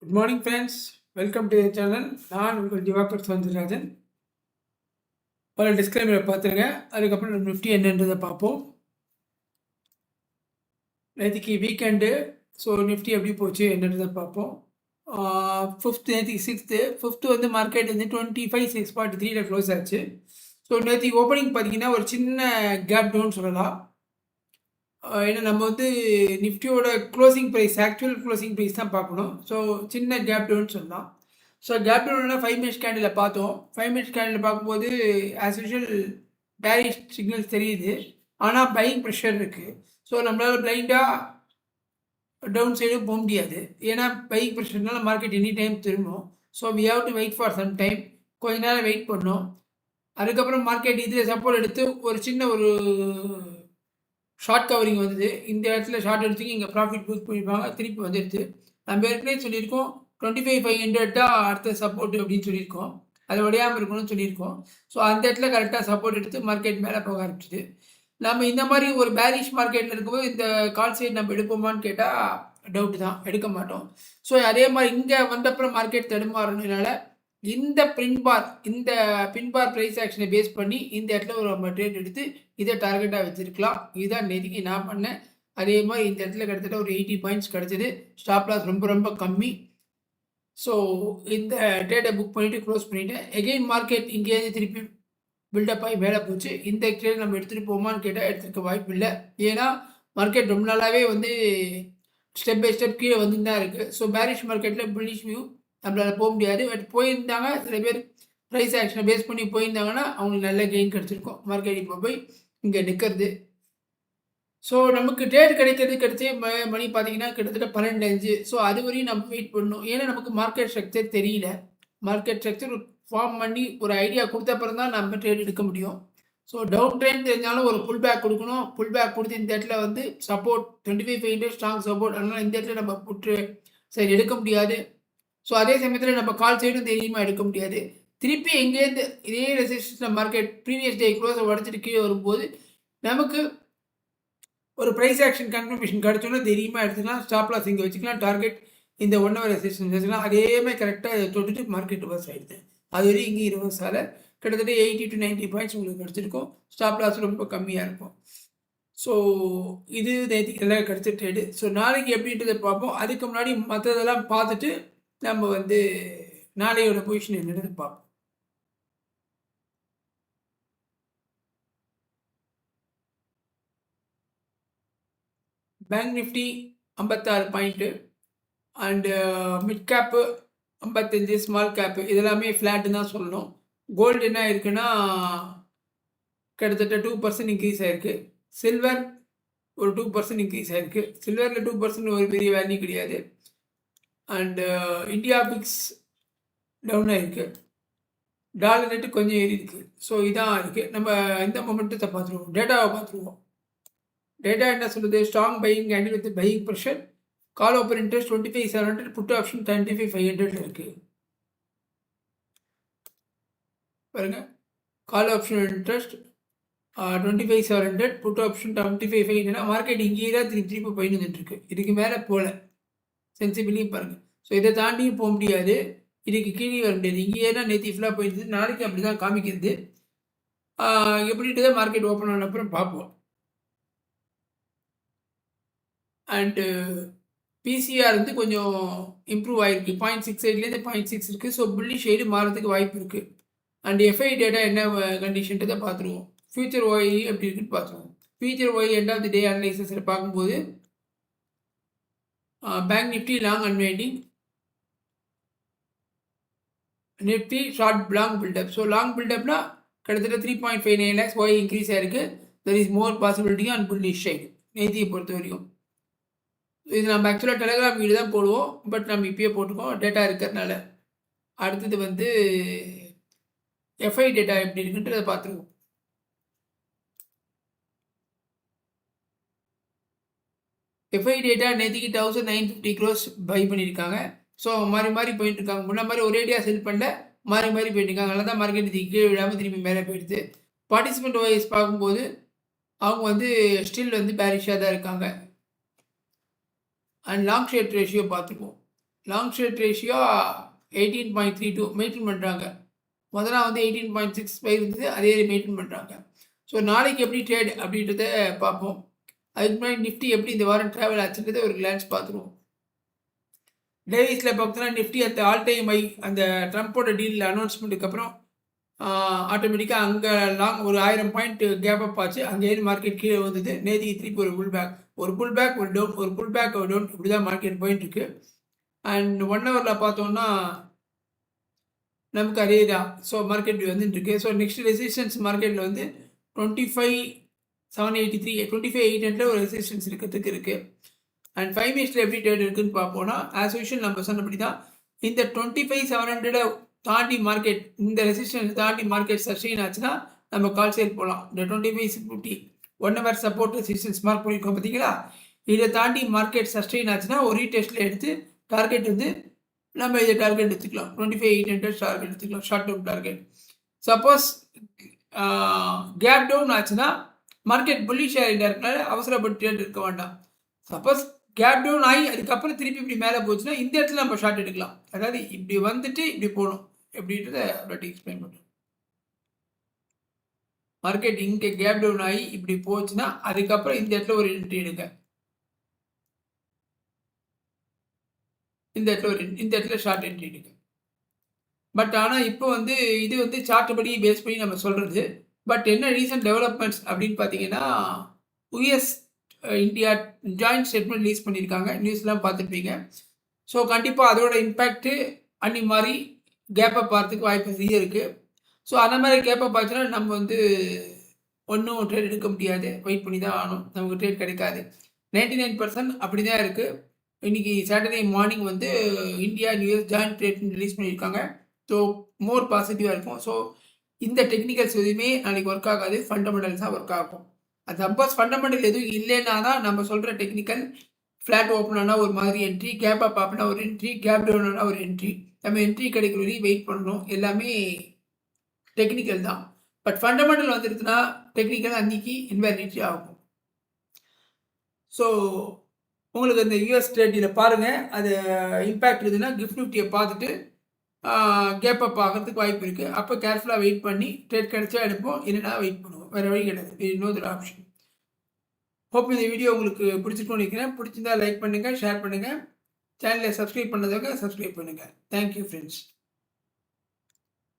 Good morning friends, welcome to channel. நான் உங்கள் திவாகர் சவுந்தரராஜன். பல டிஸ்கிளைமரை பார்த்துருங்க. அதுக்கப்புறம் நம்ம நிஃப்டி என்னன்றதை பார்ப்போம். நேற்றுக்கு வீக்கெண்டு, ஸோ நிஃப்டி எப்படி போச்சு என்னன்றதை பார்ப்போம். நேற்றுக்கு 6th வந்து மார்க்கெட் வந்து 25,643 க்ளோஸ் ஆச்சு. ஸோ நேற்றுக்கு ஓப்பனிங் பார்த்தீங்கன்னா ஒரு சின்ன கேப் டவுன் சொல்லலாம். ஏன்னா நம்ம வந்து நிஃப்டியோட closing price, actual closing price தான் பார்க்கணும். ஸோ சின்ன கேப் டவுன் சொல்லலாம். ஸோ கேப் டவுன்னா 5 மினிட்ஸ் கேண்டில் பார்த்தோம். 5 மினிட்ஸ் கேண்டில் பார்க்கும்போது ஆஸ் யூஷுவல் பேரிஷ் சிக்னல்ஸ் தெரியுது. ஆனால் பையிங் ப்ரெஷர் இருக்குது. ஸோ நம்மளால் பிளைண்டாக டவுன் சைடும் போக முடியாது. ஏன்னா பையிங் ப்ரெஷர்னால மார்க்கெட் எனி டைம் திரும்பும். So we have to wait for some time. கொஞ்ச நேரம் வெயிட் பண்ணோம். அதுக்கப்புறம் மார்க்கெட் இதில் சப்போர்ட் எடுத்து ஒரு சின்ன ஒரு ஷார்ட் கவரிங் வந்தது. இந்த இடத்துல ஷார்ட் எடுத்துக்கு இங்கே ப்ராஃபிட் புக் பண்ணியிருப்பாங்க. திருப்பி வந்துடுது. நம்ம ஏற்கனவே சொல்லியிருக்கோம் 25,500 தான் அடுத்த சப்போர்ட் அப்படின்னு சொல்லியிருக்கோம். அது உடையாமல் இருக்கணும்னு சொல்லியிருக்கோம். ஸோ அந்த இடத்துல கரெக்டாக சப்போர்ட் எடுத்து மார்க்கெட் மேலே போக ஆரம்பிச்சிது. நம்ம இந்த மாதிரி ஒரு பேரிஷ் மார்க்கெட்டில் இருக்கும்போது இந்த கால் சைடு நம்ம எடுப்போமான்னு கேட்டால் டவுட்டு தான், எடுக்க மாட்டோம். ஸோ அதே மாதிரி இங்கே வந்தப்புறம் மார்க்கெட் தடுமாறதுனால இந்த பின்பார் ப்ரைஸ் ஆக்ஷனை பேஸ் பண்ணி இந்த இடத்துல ஒரு நம்ம ட்ரேட் எடுத்து இதை டார்கெட்டாக வச்சுருக்கலாம். இதுதான் நேற்றுக்கு நான் பண்ணேன். அதே மாதிரி இந்த இடத்துல கிட்டத்தட்ட ஒரு 80 பாயிண்ட்ஸ் கிடச்சிது. ஸ்டாப் லாஸ் ரொம்ப ரொம்ப கம்மி. ஸோ இந்த ட்ரேடை புக் பண்ணிவிட்டு க்ளோஸ் பண்ணிவிட்டேன். எகெயின் மார்க்கெட் இங்கேருந்து திருப்பி பில்டப் ஆகி மேலே போச்சு. இந்த ட்ரேட் நம்ம எடுத்துகிட்டு போமான்னு கேட்டால் எடுத்துருக்க வாய்ப்பு இல்லை. ஏன்னா மார்க்கெட் ரொம்ப நாளாகவே வந்து ஸ்டெப் பை ஸ்டெப் கீழே வந்து தான் இருக்குது. ஸோ பேரிஷ் மார்க்கெட்டில் புல்லிஷ் வியூ நம்மளால் போக முடியாது. பட் போயிருந்தாங்க சில பேர் ப்ரைஸ் ஆக்ஷனை பேஸ் பண்ணி போயிருந்தாங்கன்னா அவங்களுக்கு நல்ல கெயின் கிடச்சிருக்கும். மார்க்கெட் இப்போ போய் இங்கே நிற்கிறது. ஸோ நமக்கு ட்ரேட் கிடைச்சே மணி பார்த்தீங்கன்னா கிட்டத்தட்ட 12:05. ஸோ அது வரையும் நம்ம வெயிட் பண்ணணும். ஏன்னா நமக்கு மார்க்கெட் ஸ்ட்ரக்சர் தெரியல. மார்க்கெட் ஸ்ட்ரக்சர் ஃபார்ம் பண்ணி ஒரு ஐடியா கொடுத்த அப்புறம் தான் நம்ம ட்ரேட் எடுக்க முடியும். ஸோ டவுன் ட்ரெண்ட் தெரிஞ்சாலும் ஒரு புல் பேக் கொடுக்கணும். புல் பேக் கொடுத்து இந்த இடத்துல வந்து சப்போர்ட் 25,500 ஸ்ட்ராங் சப்போர்ட். அதனால் இந்த இடத்துல நம்ம புட்டு சரி எடுக்க முடியாது. ஸோ அதே சமயத்தில் நம்ம கால் சைடும் தைரியமாக எடுக்க முடியாது. திருப்பி எங்கேருந்து இதே ரெசிஸ்டன்ஸ் மார்க்கெட் ப்ரீவியஸ் டே க்ளோஸை உடச்சிட்டு கீழே வரும்போது நமக்கு ஒரு ப்ரைஸ் ஆக்ஷன் கன்ஃபர்மேஷன் கிடச்சோன்னா தைரியமாக எடுத்துக்கலாம். ஸ்டாப் லாஸ் இங்கே வச்சுக்கலாம். டார்கெட் இந்த 1 ஹவர் ரெசிஸ்டன்ஸ் வச்சுக்கலாம். அதே மாதிரி கரெக்டாக தொட்டுட்டு மார்க்கெட் ரிவர்ஸ் ஆகிடுது. அது வரையும் இங்கே ரிவர்ஸ் ஆகலை. கிட்டத்தட்ட 80 to 90 பாயிண்ட்ஸ் உங்களுக்கு கிடச்சிருக்கும். ஸ்டாப் லாஸ் ரொம்ப கம்மியாக இருக்கும். ஸோ இது நேற்றுக்கு எல்லாம் கிடச்ச ட்ரேடு. ஸோ நாளைக்கு எப்படின்றத பார்ப்போம். அதுக்கு முன்னாடி மற்றதெல்லாம் பார்த்துட்டு நம்ம வந்து நாளையோட பொசிஷன் என்னன்னு பார்ப்போம். Bank Nifty 56 point and mid gap 55, small gap இதெல்லாமே ஃப்ளாட்டுன்னு தான் சொல்லணும். கோல்டு என்ன இருக்குன்னா கிட்டத்தட்ட 2% இன்க்ரீஸ் ஆகிருக்கு. சில்வர் ஒரு 2% இன்க்ரீஸ் ஆகிருக்கு. சில்வரில் 2% ஒரு பெரிய வேல்யூ கிடையாது. அண்டு இந்தியா பிக்ஸ் டவுன் ஆகிருக்கு. டாலர் ரேட்டு கொஞ்சம் ஏறி இருக்குது. ஸோ இதான் இருக்குது. நம்ம இந்த மொமெண்ட்டத்தை பார்த்துருவோம். டேட்டாவை பார்த்துருவோம். டேட்டா என்ன சொல்லுது? Strong buying candle with buying pressure. Call open interest 25,700, put option 25,500 இருக்குது. பாருங்க, call option interest 25,700, put option 25,500. Market இங்கேயே தான் திருப்பி போயிட்டு வந்துட்டுருக்கு. இதுக்கு மேலே போகல. சென்சிபிளியும் பாருங்கள். ஸோ இதை தாண்டியும் போக முடியாது. இதுக்கு கீழே வர முடியாது. இங்கேயே தான் நேற்று ஃபுல்லாக போயிடுது. நாளைக்கு அப்படி தான் காமிக்கிறது. எப்படிட்டு தான் மார்க்கெட் ஓப்பன் ஆன அப்புறம் பார்ப்போம். அண்டு பிசிஆர் வந்து கொஞ்சம் இம்ப்ரூவ் ஆகிருக்கு. 0.68லேருந்து 0.6 இருக்குது. ஸோ புள்ளி ஷேடு மாறதுக்கு வாய்ப்பு இருக்குது. அண்ட் எஃப்ஐ டேட்டா என்ன கண்டிஷன்ட்டு பார்த்துருவோம். ஃபியூச்சர் ஒய் எப்படி இருக்குன்னு பார்த்துருவோம். Future OI end of the day அனலைசஸில் பார்க்கும்போது bank Nifty long unwinding, Nifty short long buildup. So long பில்டப்னா கிட்டத்தட்ட 3.59 lakhs ஒய் இன்க்ரீஸ் ஆகிருக்கு. There is more possibility on bullish side நேத்தியை பொறுத்த வரைக்கும். இது நம்ம ஆக்சுவலாக டெலிகிராம் வீடு தான் போடுவோம். பட் நம்ம இப்பயே போட்டுக்கோம் டேட்டா இருக்கிறதுனால. அடுத்தது வந்து எஃப்ஐ டேட்டா எப்படி இருக்குன்றதை பார்த்துருவோம். எஃப்ஐ டேட்டா நேற்றுக்கு 1,950 crores பை பண்ணியிருக்காங்க. ஸோ மாறி மாறி போயிட்டு இருக்காங்க. முன்ன மாதிரி ஒரேடியாக செல் பண்ணல, மாறி மாறி போயிட்டு இருக்காங்க. அதனால தான் மார்க்கெட் கீழே விடாமல் திரும்பி மேலே போயிடுது. பார்ட்டிசிபெண்ட் வைஸ் பார்க்கும்போது அவங்க வந்து ஸ்டில் வந்து பேரிஷாக தான் இருக்காங்க. அண்ட் லாங் ஷேட் ரேஷியோ பார்த்துக்குவோம். லாங் ஷார்ட் ரேஷியோ 18.32 மெயின்டைன் பண்ணுறாங்க. முதல்ல வந்து 18.65 இருந்தது, அதே மெயின்டைன் பண்ணுறாங்க. ஸோ நாளைக்கு எப்படி ட்ரேட் அப்படின்றத பார்ப்போம். அதுக்கு முன்னாடி நிஃப்டி எப்படி இந்த வாரம் ட்ராவல் ஆச்சுன்றதை ஒரு கிளான்ஸ் பார்த்துருவோம். டேவிஸில் பார்த்தோன்னா நிஃப்டி அந்த ஆல் டைம் ஹை அந்த ட்ரம்ப்போட டீல் அனௌன்ஸ்மெண்ட்டுக்கு அப்புறம் ஆட்டோமேட்டிக்காக அங்கே லாங் ஒரு 1000 பாயிண்ட் கேப் அப் ஆச்சு. அங்கேருந்து மார்க்கெட் கீழே வந்தது. நேற்றுக்கு திருப்பி ஒரு புல் பேக், ஒரு புல் பேக், ஒரு டவுன், ஒரு புல் பேக், ஒரு டவுன், இப்படி தான் மார்க்கெட் போயிட்டுருக்கு. அண்ட் 1 ஹவரில் பார்த்தோன்னா நமக்கு அதே தான். ஸோ மார்க்கெட் வந்துட்டு இருக்கு. ஸோ நெக்ஸ்ட் ரெசிஸ்டன்ஸ் மார்க்கெட்டில் வந்து 25,783 25,800 ஒரு ரெசிஸ்டன்ஸ் இருக்கிறதுக்கு இருக்குது. அண்ட் 5 மினிட்ஸில் எப்படி ட்ரேட் இருக்குன்னு பார்ப்போம்னா, ஆஸ் யூஷுவல் நம்ம சொன்னபடி தான் இந்த 25,700 தாண்டி மார்க்கெட், இந்த ரெசிஸ்டன்ஸ் தாண்டி மார்க்கெட் சஸ்டெயின் ஆச்சுன்னா நம்ம கால் சேல் போகலாம். இந்த 25,650 1 ஹவர் சப்போர்ட் ரெசிஸ்டன்ஸ் மார்க் பண்ணியிருக்கோம் பார்த்தீங்களா, இதை தாண்டி மார்க்கெட் சஸ்டெயின் ஆச்சுன்னா ஒரு ரீடெஸ்ட்டில் எடுத்து டார்கெட் வந்து நம்ம இதை டார்கெட் எடுத்துக்கலாம். 25,800 டார்கெட் எடுத்துக்கலாம், short term target. Suppose gap down ஆச்சுன்னா மார்க்கெட் புல்லிஷ் ஆகிட்டாருனால அவசரப்பட்டு ட்ரேட் இருக்க வேண்டாம். சப்போஸ் கேப் டவுன் ஆகி அதுக்கப்புறம் திருப்பி இப்படி மேலே போச்சுன்னா இந்த இடத்துல நம்ம ஷார்ட் எடுக்கலாம். அதாவது இப்படி வந்துட்டு இப்படி போகணும் அப்படின்றத அப்படி எக்ஸ்பிளைன் பண்ணுறோம். மார்க்கெட் இங்கே கேப் டவுன் ஆகி இப்படி போச்சுன்னா அதுக்கப்புறம் இந்த இடத்துல ஒரு என்ட்ரி எடுங்க. இந்த இடத்துல ஷார்ட் என்ட்ரி எடுங்க. பட் ஆனால் இப்போ வந்து இது வந்து சார்ட் படி பேஸ் பண்ணி நம்ம சொல்கிறது. பட் என்ன ரீசன்ட் டெவலப்மெண்ட்ஸ் அப்படின்னு பார்த்தீங்கன்னா, US India joint statement release பண்ணியிருக்காங்க. நியூஸ்லாம் பார்த்துருப்பீங்க. ஸோ கண்டிப்பாக அதோட இம்பேக்ட்டு அன்னி மாதிரி கேப்பை பார்த்துக்கு வாய்ப்பு நிறைய இருக்குது. ஸோ அந்த மாதிரி கேப்பை பார்த்துன்னா நம்ம வந்து ஒன்றும் ட்ரேட் எடுக்க முடியாது, வெயிட் பண்ணி தான் ஆகணும். நமக்கு ட்ரேட் கிடைக்காது. 99% அப்படி தான் இருக்குது. இன்றைக்கி சாட்டர்டே மார்னிங் வந்து India US joint statement release பண்ணியிருக்காங்க. ஸோ மோர் பாசிட்டிவாக இருக்கும். ஸோ இந்த டெக்னிக்கல்ஸ் எதுவுமே நாளைக்கு ஒர்க் ஆகாது, ஃபண்டமெண்டல்ஸ் தான் ஒர்க் ஆகும். அது சப்போஸ் ஃபண்டமெண்டல் எதுவும் இல்லைன்னா தான் நம்ம சொல்கிற டெக்னிக்கல் ஃப்ளாட் ஓப்பன் ஆனால் ஒரு மாதிரி என்ட்ரி, கேப் அப் ஆப்னா ஒரு என்ட்ரி, கேப் டவுன் ஆனால் ஒரு என்ட்ரி, நம்ம என்ட்ரி கிடைக்கிற வரையும் வெயிட் பண்ணணும். எல்லாமே டெக்னிக்கல் தான். பட் ஃபண்டமெண்டல் வந்துடுதுன்னா டெக்னிக்கல் அன்றைக்கி இன்வேலிடிட்டி ஆகும். ஸோ உங்களுக்கு அந்த யூஎஸ் ட்ரேடில் பாருங்கள், அது இம்பேக்ட் இருக்குதுன்னா கிஃப்ட் நிஃப்டியை பார்த்துட்டு கேப் அப் ஆகிறதுக்கு வாய்ப்பு இருக்குது. அப்போ கேர்ஃபுல்லாக வெயிட் பண்ணி ட்ரேட் கிடைச்சா எடுப்போம், இல்லைனா வெயிட் பண்ணுவோம். வேறு வழி கிடையாது, இன்னொரு ஆப்ஷன். ஹோப் இந்த வீடியோ உங்களுக்கு பிடிச்சிருக்கும்னு நினைக்கிறேன். பிடிச்சிருந்தா லைக் பண்ணுங்கள், ஷேர் பண்ணுங்கள். சேனலை சப்ஸ்கிரைப் பண்ணதுக்காக சப்ஸ்கிரைப் பண்ணுங்கள். Thank you friends.